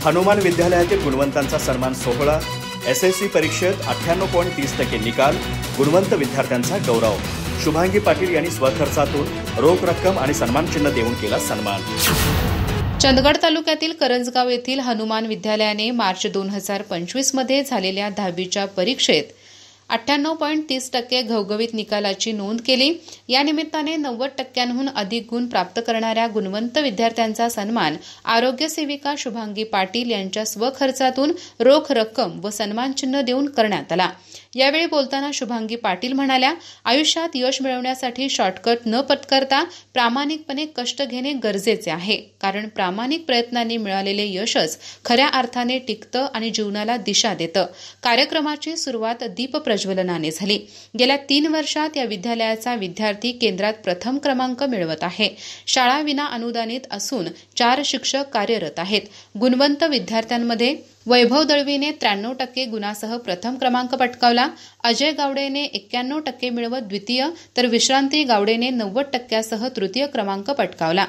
हनुमान विद्यालयातील गुणवंतांचा सन्मान सोहळा, SSC परीक्षेत 98.30% निकाल, गुणवंत विद्यार्थ्यांचा गौरव। शुभांगी पाटील यांनी स्वखर्चातून रोख रक्कम आणि सन्मानचिन्ह देऊन केला सन्मान। चंदगड तालुक्यातील करंजगाव येथील हनुमान विद्यालयाने मार्च 2025 मध्ये झालेल्या 10वीच्या परीक्षेत 98.30% घवघवीत निकालाची नोंद केली। या निमित्ताने 90%हून अधिक गुण प्राप्त करणाऱ्या गुणवंत विद्यार्थ्यांचा सन्मान आरोग्य सेविका शुभांगी पाटील यांच्या स्वखर्चातून रोख रक्कम व सन्मानचिन्ह देऊन करण्यात आला। यावेळी बोलताना शुभांगी पाटील म्हणाल्या, आयुष्यात यश मिळवण्यासाठी शॉर्टकट न पत्करता प्रामाणिकपणे कष्ट घेणे गरजेचे आहे, कारण प्रामाणिक प्रयत्नांनी मिळालेले यशच खऱ्या अर्थाने टिकतं आणि जीवनाला दिशा देतं। कार्यक्रमाची सुरुवात दीप प्रज्वलनाने झाली। गेल्या 3 वर्षात या विद्यालयाचा विद्यार्थी केंद्रात प्रथम क्रमांक मिळवत आहे। शाळा विना अनुदानित असून 4 शिक्षक कार्यरत आहेत। गुणवंत विद्यार्थ्यांमध्ये वैभव दळवीने 93% गुणासह प्रथम क्रमांक पटकावला। अजय गावडेने 91% मिळवत द्वितीय, तर विश्रांती गावडेने 90% तृतीय क्रमांक पटकावला।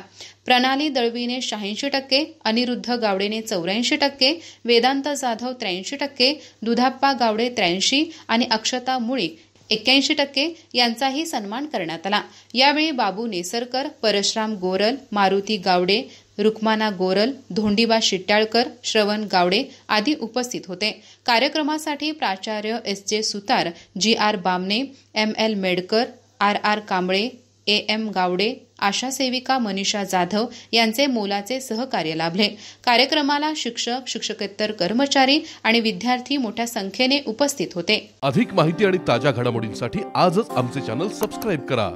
प्रणाली दळवीने 86%, अनिरुद्ध गावडेने 84%, वेदांत जाधव 83%, दुधाप्पा गावडे 83 आणि अक्षता मुळीक 81% यांचाही सन्मान करण्यात आला। यावेळी बाबू नेसरकर, परशुराम गोरल, मारुती गावडे, रुक्माना गोरल, धोंडीबा शिट्याळकर, श्रवण गावडे आदी उपस्थित होते। कार्यक्रमासाठी प्राचार्य SJ Sutar, GR Bamne, ML मेडकर, RR Kamble, AM Gawade, आशा सेविका मनीषा जाधव यांचे मोलाचे सहकार्य लाभले। कार्यक्रमाला शिक्षक, शिक्षकेतर कर्मचारी आणि विद्यार्थी मोठ्या संख्येने उपस्थित होते। अधिक माहिती आणि ताज्या घडामोडींसाठी आजच आमचे चॅनल सबस्क्राइब करा।